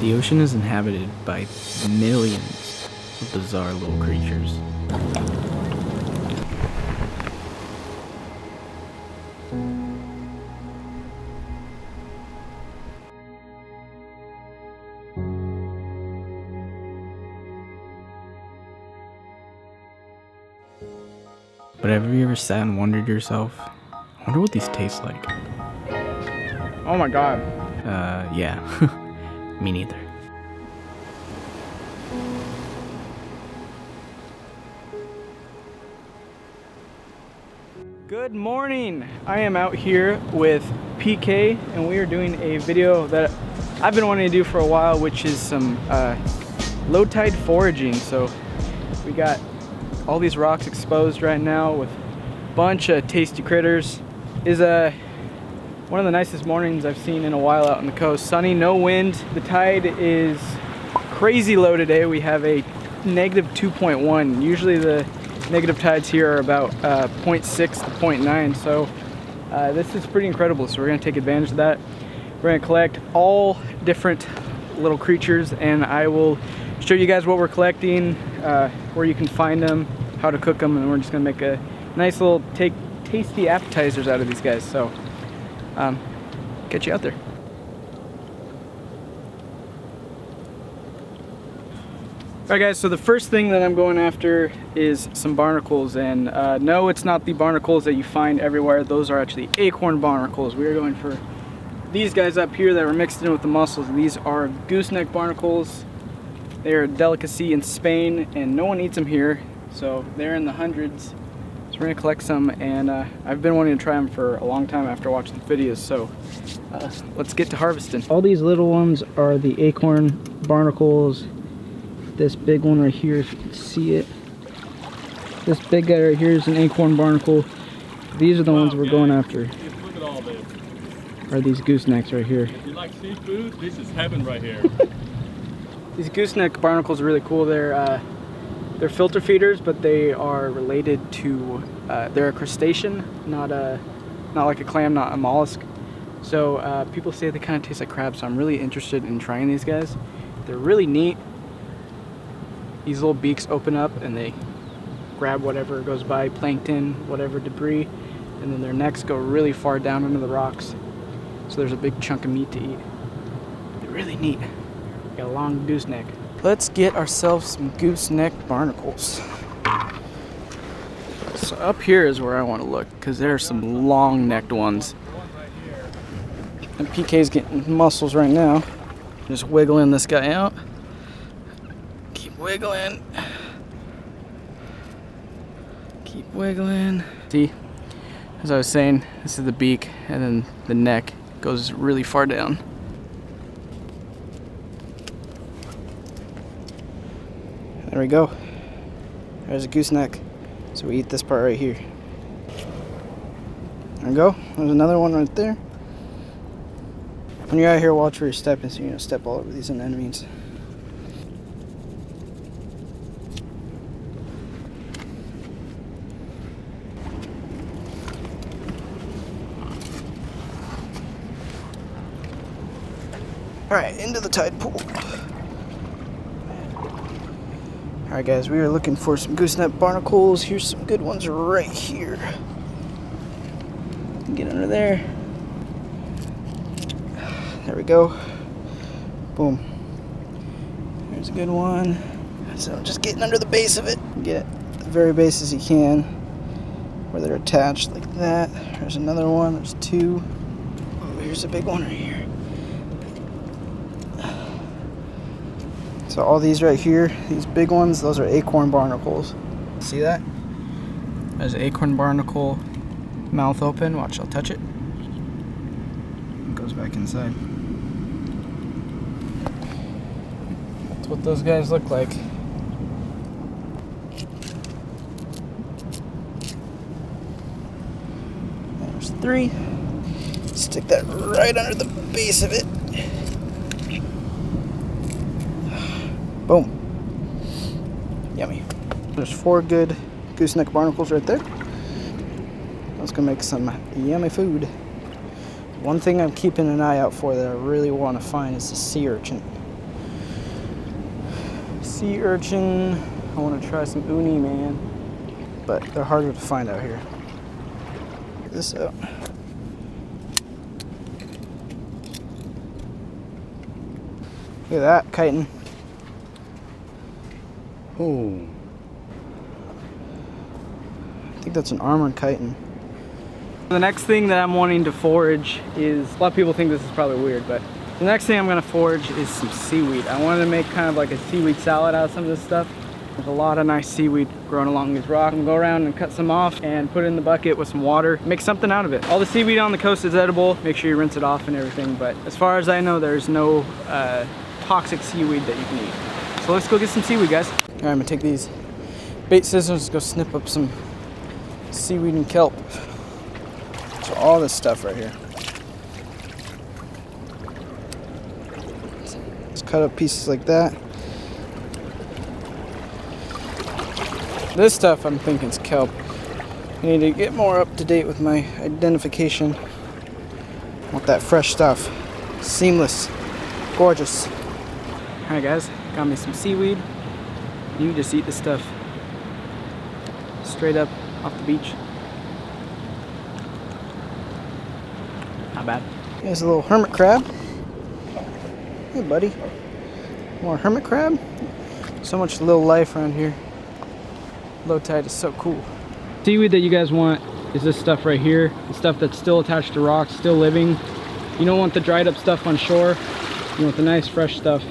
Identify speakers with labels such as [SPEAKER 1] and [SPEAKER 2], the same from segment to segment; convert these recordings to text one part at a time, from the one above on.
[SPEAKER 1] The ocean is inhabited by millions of bizarre little creatures. But have you ever sat and wondered yourself, I wonder what these taste like?
[SPEAKER 2] Oh my god.
[SPEAKER 1] Yeah. Me neither.
[SPEAKER 2] Good morning. I am out here with PK and we are doing a video that I've been wanting to do for a while, which is some low tide foraging. So we got all these rocks exposed right now with a bunch of tasty critters. Is one of the nicest mornings I've seen in a while out on the coast. Sunny, no wind. The tide is crazy low today. We have a negative 2.1. Usually the negative tides here are about 0.6 to 0.9. So this is pretty incredible. So we're gonna take advantage of that. We're gonna collect all different little creatures and I will show you guys what we're collecting, where you can find them, how to cook them, and we're just gonna make a nice little tasty appetizers out of these guys. So catch you out there. Alright guys, so the first thing that I'm going after is some barnacles, and no, it's not the barnacles that you find everywhere. Those are actually acorn barnacles. We are going for these guys up here that were mixed in with the mussels. These are gooseneck barnacles. They are a delicacy in Spain and no one eats them here, so they're in the hundreds. So we're gonna collect some, and I've been wanting to try them for a long time after watching the videos, so let's get to harvesting. All these little ones are the acorn barnacles. This big one right here, if you can see it. This big guy right here is an acorn barnacle. These are the ones we're going after.
[SPEAKER 3] Look at all this.
[SPEAKER 2] Are these goosenecks right here.
[SPEAKER 3] If you like seafood, this is heaven right here.
[SPEAKER 2] These gooseneck barnacles are really cool. They're filter feeders, but they are related to, they're a crustacean, not like a clam, not a mollusk. So people say they kind of taste like crabs, so I'm really interested in trying these guys. They're really neat. These little beaks open up and they grab whatever goes by, plankton, whatever debris, and then their necks go really far down into the rocks. So there's a big chunk of meat to eat. They're really neat. Got a long gooseneck. Let's get ourselves some gooseneck barnacles. So up here is where I want to look, because there are some long-necked ones. And PK's getting mussels right now. Just wiggling this guy out. Keep wiggling. Keep wiggling. See, as I was saying, this is the beak, and then the neck goes really far down. There we go. There's a gooseneck. So we eat this part right here. There we go. There's another one right there. When you're out here, watch where you're stepping so you don't step all over these anemones. Alright, into the tide pool. Alright guys, we are looking for some gooseneck barnacles. Here's some good ones right here. Get under there. There we go. Boom. There's a good one. So just getting under the base of it. Get at the very base as you can, where they're attached like that. There's another one. There's two. Oh, here's a big one right here. So all these right here, these big ones, those are acorn barnacles. See that? There's an acorn barnacle, mouth open. Watch, I'll touch it. It goes back inside. That's what those guys look like. There's three. Stick that right under the base of it. Boom. Yummy. There's 4 good gooseneck barnacles right there. Let's go make some yummy food. One thing I'm keeping an eye out for that I really want to find is the sea urchin. sea urchin. I want to try some uni, man. But they're harder to find out here. Check this out. Look at that, chitin.
[SPEAKER 3] Oh.
[SPEAKER 2] I think that's an armored chitin. The next thing that I'm wanting to forage is, a lot of people think this is probably weird, but the next thing I'm gonna forage is some seaweed. I wanted to make kind of like a seaweed salad out of some of this stuff. There's a lot of nice seaweed growing along these rocks. I'm gonna go around and cut some off and put it in the bucket with some water, make something out of it. All the seaweed on the coast is edible. Make sure you rinse it off and everything, but as far as I know, there's no toxic seaweed that you can eat. So let's go get some seaweed, guys. All right, I'm gonna take these bait scissors, go snip up some seaweed and kelp. So all this stuff right here. Let's cut up pieces like that. This stuff I'm thinking is kelp. I need to get more up to date with my identification. I want that fresh stuff. Seamless. Gorgeous. Alright guys, got me some seaweed. You just eat this stuff straight up off the beach. Not bad. Here's a little hermit crab. Hey buddy. More hermit crab? So much little life around here. Low tide is so cool. Seaweed that you guys want is this stuff right here. The stuff that's still attached to rocks, still living. You don't want the dried up stuff on shore. You want the nice fresh stuff.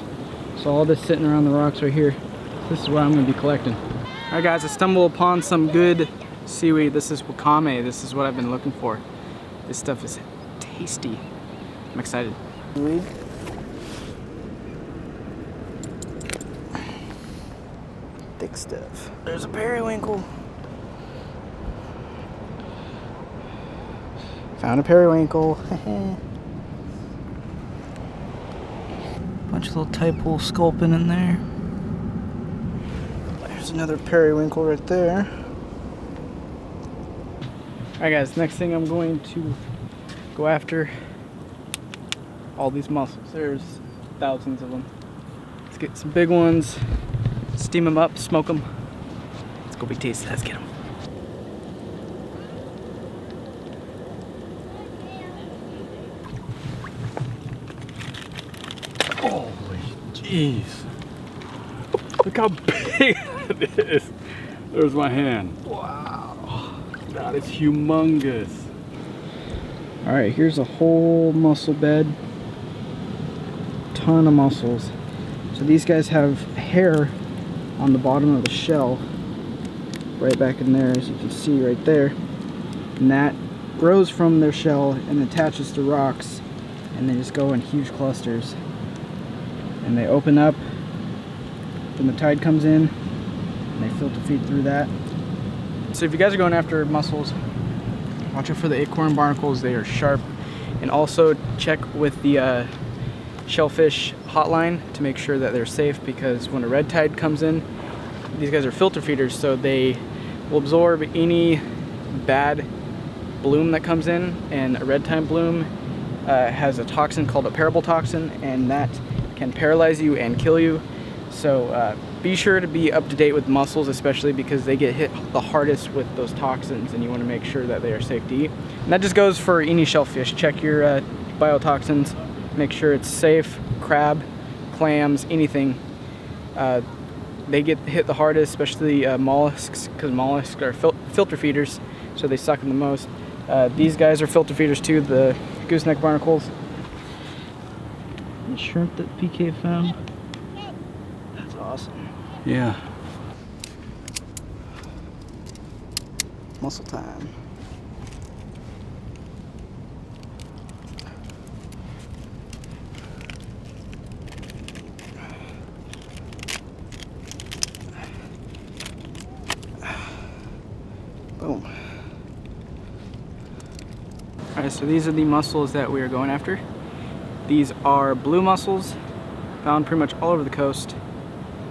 [SPEAKER 2] So all this sitting around the rocks right here. This is what I'm gonna be collecting. All right guys, I stumbled upon some good seaweed. This is wakame. This is what I've been looking for. This stuff is tasty. I'm excited. Seaweed. Thick stuff. There's a periwinkle. Found a periwinkle. Bunch of little tadpole sculpin in there. There's another periwinkle right there. Alright guys, next thing I'm going to go after all these mussels. There's thousands of them. Let's get some big ones, steam them up, smoke them. Let's go be tasty, let's get them.
[SPEAKER 3] Holy jeez. Look how big it is. There's my hand. Wow. That is humongous.
[SPEAKER 2] Alright, here's a whole mussel bed. Ton of mussels. So these guys have hair on the bottom of the shell. Right back in there, as you can see right there. And that grows from their shell and attaches to rocks. And they just go in huge clusters. And they open up when the tide comes in. And they filter feed through that. So if you guys are going after mussels, watch out for the acorn barnacles. They are sharp. And also check with the shellfish hotline to make sure that they're safe, because when a red tide comes in, these guys are filter feeders, so they will absorb any bad bloom that comes in, and a red tide bloom has a toxin called a paraboltoxin, and that can paralyze you and kill you. So be sure to be up to date with mussels, especially because they get hit the hardest with those toxins, and you want to make sure that they are safe to eat. And that just goes for any shellfish. Check your biotoxins, make sure it's safe. Crab, clams, anything. They get hit the hardest, especially mollusks, because mollusks are filter feeders, so they suck them the most. These guys are filter feeders too, the gooseneck barnacles. The shrimp that PK found. That's awesome.
[SPEAKER 3] Yeah.
[SPEAKER 2] Mussel time. Boom. Alright, so these are the mussels that we are going after. These are blue mussels, found pretty much all over the coast.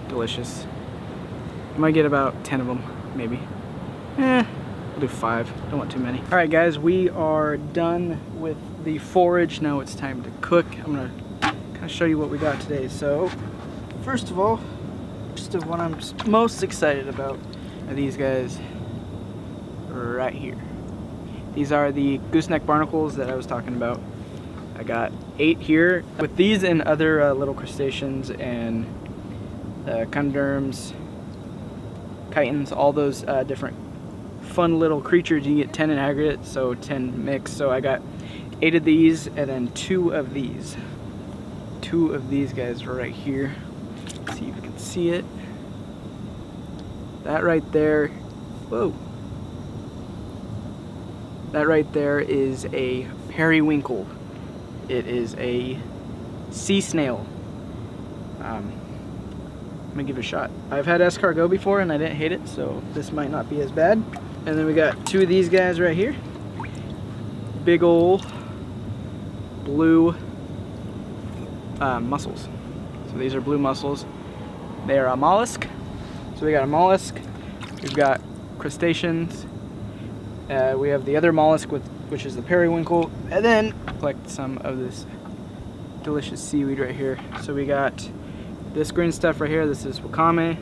[SPEAKER 2] Delicious. I might get about 10 of them, maybe. We'll do 5. Don't want too many. Alright guys, we are done with the forage. Now it's time to cook. I'm gonna kind of show you what we got today. So, first of all, Most of what I'm most excited about are these guys right here. These are the Gooseneck Barnacles that I was talking about. I got 8 here. With these and other little crustaceans and chondroms, chitons, all those different fun little creatures, you get 10 in aggregate, so 10 mixed. So I got 8 of these and then 2 of these. 2 of these guys right here. Let's see if you can see it. That right there, whoa. That right there is a periwinkle. It is a sea snail. I'm gonna give it a shot. I've had escargot before and I didn't hate it, so this might not be as bad. And then we got 2 of these guys right here. Big ol' blue mussels. So these are blue mussels. They are a mollusk. So we got a mollusk. We've got crustaceans. We have the other mollusk, which is the periwinkle, and then collect some of this delicious seaweed right here. So we got this green stuff right here. This is wakame,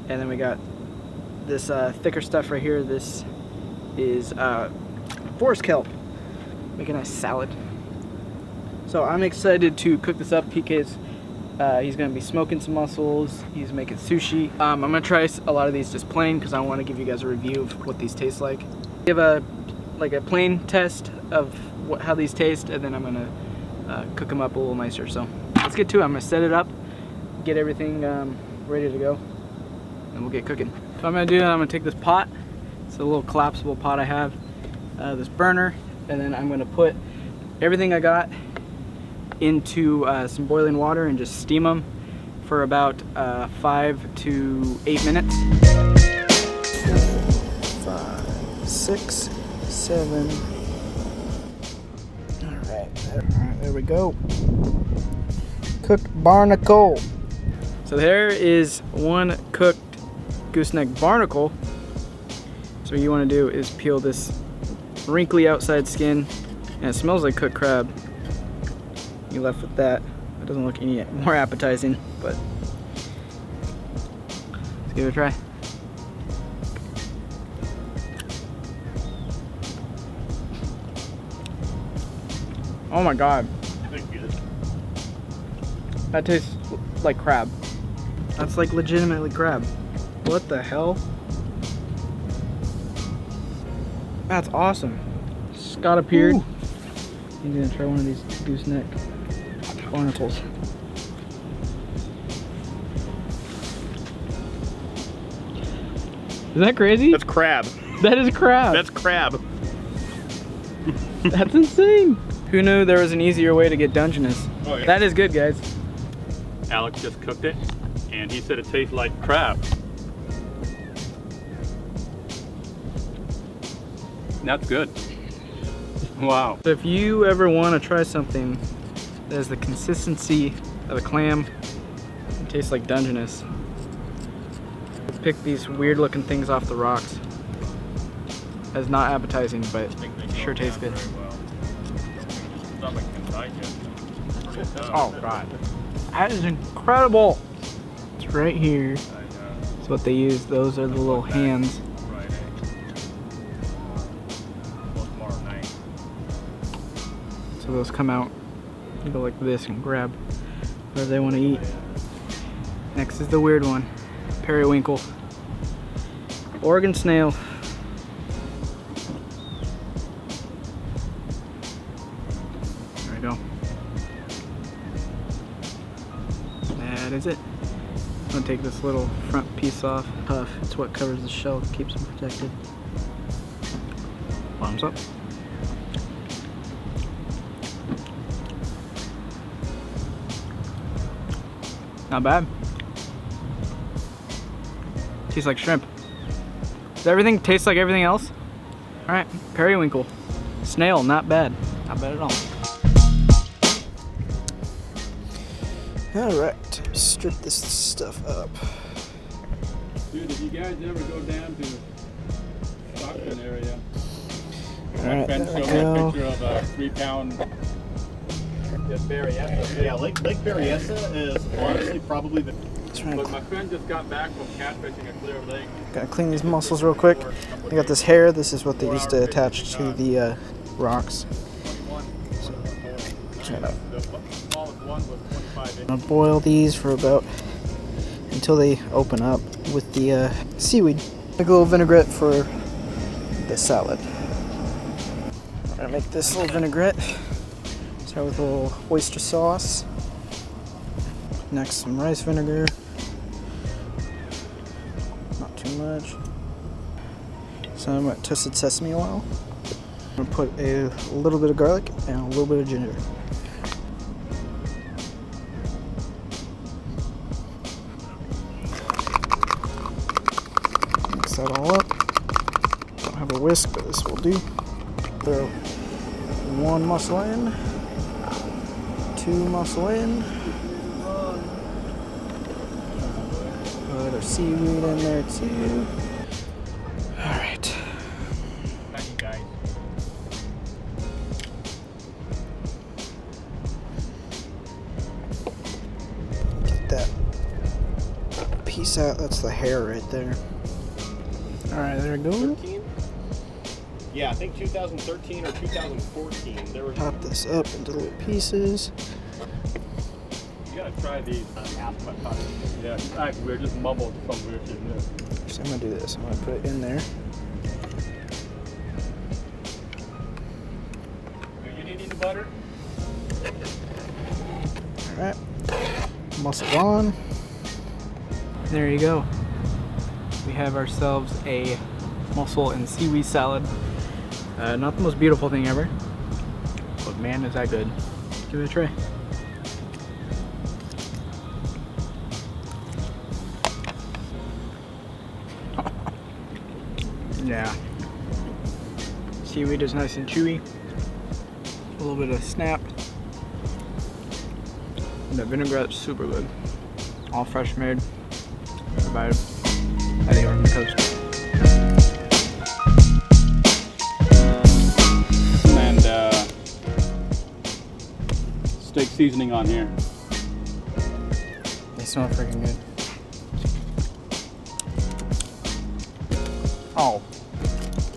[SPEAKER 2] and then we got this thicker stuff right here. This is forest kelp. Make a nice salad. So I'm excited to cook this up. PK's he's gonna be smoking some mussels. He's making sushi. I'm gonna try a lot of these just plain because I want to give you guys a review of what these taste like. Give a plain test of how these taste, and then I'm gonna cook them up a little nicer. So let's get to it. I'm gonna set it up, get everything ready to go, and we'll get cooking. So I'm gonna do. I'm gonna take this pot. It's a little collapsible pot I have. This burner, and then I'm gonna put everything I got into some boiling water and just steam them for about 5 to 8 minutes. 5, 6, 7. All right, there we go. Cooked barnacle. So there is one cooked gooseneck barnacle. So what you want to do is peel this wrinkly outside skin, and it smells like cooked crab. You left with that. It doesn't look any more appetizing, but let's give it a try. Oh my god. That tastes like crab. That's like legitimately crab. What the hell? That's awesome. Scott appeared. He's gonna try one of these gooseneck barnacles. Is that crazy?
[SPEAKER 3] That's crab.
[SPEAKER 2] That is crab.
[SPEAKER 3] That's crab.
[SPEAKER 2] That's insane. Who knew there was an easier way to get Dungeness?
[SPEAKER 3] Oh, yeah.
[SPEAKER 2] That is good, guys.
[SPEAKER 3] Alex just cooked it, and he said it tastes like crab. That's good. Wow.
[SPEAKER 2] So if you ever want to try something that has the consistency of a clam and tastes like Dungeness, pick these weird looking things off the rocks. That's not appetizing, but sure tastes good. Oh god. That is incredible. It's right here. That's what they use. Those are the little hands. So those come out and go like this and grab whatever they want to eat. Next is the weird one. Periwinkle. Oregon snail. There we go. That is it. I'm gonna take this little front piece off. Tough. It's what covers the shell, keeps them protected. Bottoms up. Not bad. Tastes like shrimp. Does everything taste like everything else? Alright, periwinkle. Snail, not bad. Not bad at all. Alright, strip this stuff up.
[SPEAKER 3] Dude, if you guys ever go down to Stockton area,
[SPEAKER 2] Alright,
[SPEAKER 3] my friend
[SPEAKER 2] there we
[SPEAKER 3] showed me a
[SPEAKER 2] go.
[SPEAKER 3] picture of a 3-pound Berryessa.
[SPEAKER 4] Yeah, Lake Berryessa is honestly probably the
[SPEAKER 3] But my friend just got back from catfishing a clear lake.
[SPEAKER 2] Gotta clean these mussels real quick. They got this hair. This is what they used to attach to the rocks. So, I'm gonna boil these for until they open up with the seaweed. Make a little vinaigrette for the salad. I'm gonna make this little vinaigrette. Start with a little oyster sauce. Next, some rice vinegar. Not too much. Some toasted sesame oil. I'm gonna put a little bit of garlic and a little bit of ginger. Mix that all up. Don't have a whisk, but this will do. Throw one mussel in, two mussel in. Put our seaweed in there too. All right. Get that piece out. That's the hair right there. All right, there it goes.
[SPEAKER 4] Yeah, I think 2013 or 2014. There was.
[SPEAKER 2] Chop this up into little pieces.
[SPEAKER 3] You gotta try these. Yeah, actually, we're just mumbled some weird shit in this.
[SPEAKER 2] So I'm gonna do this. I'm gonna put it in there.
[SPEAKER 3] Do you need any butter?
[SPEAKER 2] All right. Mussel on. There you go. We have ourselves a mussel and seaweed salad. Not the most beautiful thing ever, but man, is that good. Give it a try. Yeah. Seaweed is nice and chewy. A little bit of snap. And the vinaigrette's super good. All fresh made. Provided by the Oregon coast.
[SPEAKER 3] And steak seasoning on here.
[SPEAKER 2] They smell freaking good. Oh.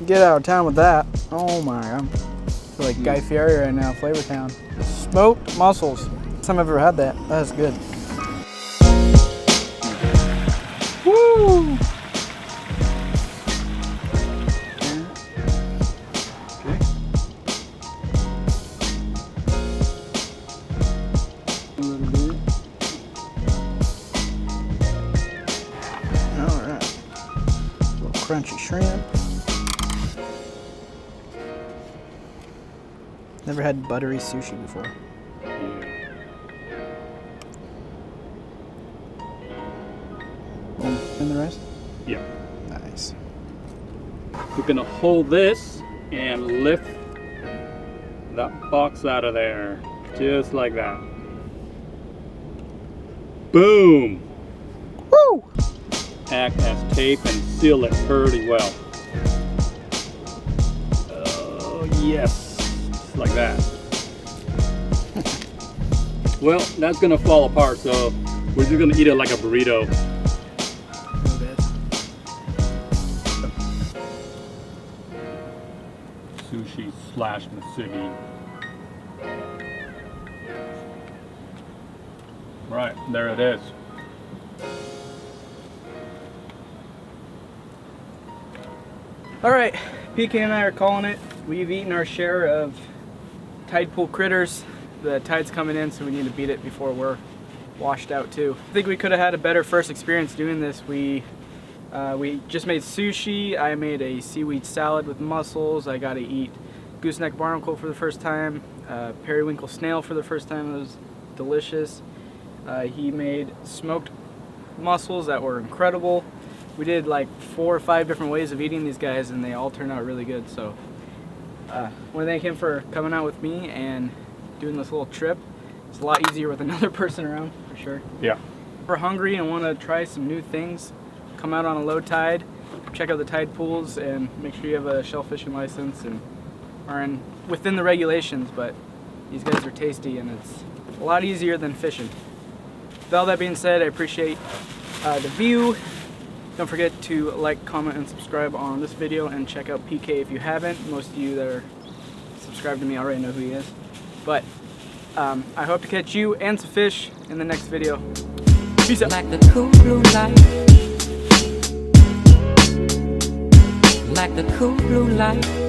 [SPEAKER 2] Get out of town with that. Oh my god. I feel like Guy Fieri right now, Flavor Town. Smoked mussels. First time I've ever had that. That is good. Woo! Okay. A little bit. Alright. A little crunchy shrimp. Never had buttery sushi before. In the rice?
[SPEAKER 3] Yeah.
[SPEAKER 2] Nice.
[SPEAKER 3] We're gonna hold this and lift that box out of there. Just like that. Boom!
[SPEAKER 2] Woo!
[SPEAKER 3] Act as tape and seal it pretty well. Oh, yes. Just like that. Well, that's gonna fall apart, so we're just gonna eat it like a burrito. Sushi / Musubi. Right, there it is.
[SPEAKER 2] All right, PK and I are calling it. We've eaten our share of tide pool critters. The tide's coming in, so we need to beat it before we're washed out too. I think we could have had a better first experience doing this. We just made sushi. I made a seaweed salad with mussels. I got to eat gooseneck barnacle for the first time. Periwinkle snail for the first time. It was delicious. He made smoked mussels that were incredible. We did like 4 or 5 different ways of eating these guys, and they all turned out really good. So I want to thank him for coming out with me and doing this little trip. It's a lot easier with another person around, for sure.
[SPEAKER 3] Yeah.
[SPEAKER 2] If we're hungry and want to try some new things, come out on a low tide, check out the tide pools, and make sure you have a shellfishing license and are within the regulations. But these guys are tasty, and it's a lot easier than fishing. with all that being said, I appreciate the view. Don't forget to like, comment, and subscribe on this video, and check out PK if you haven't. Most of you that are subscribed to me already know who he is. But I hope to catch you and some fish in the next video. Peace out.
[SPEAKER 5] Like the cool blue light. Like the cool blue light.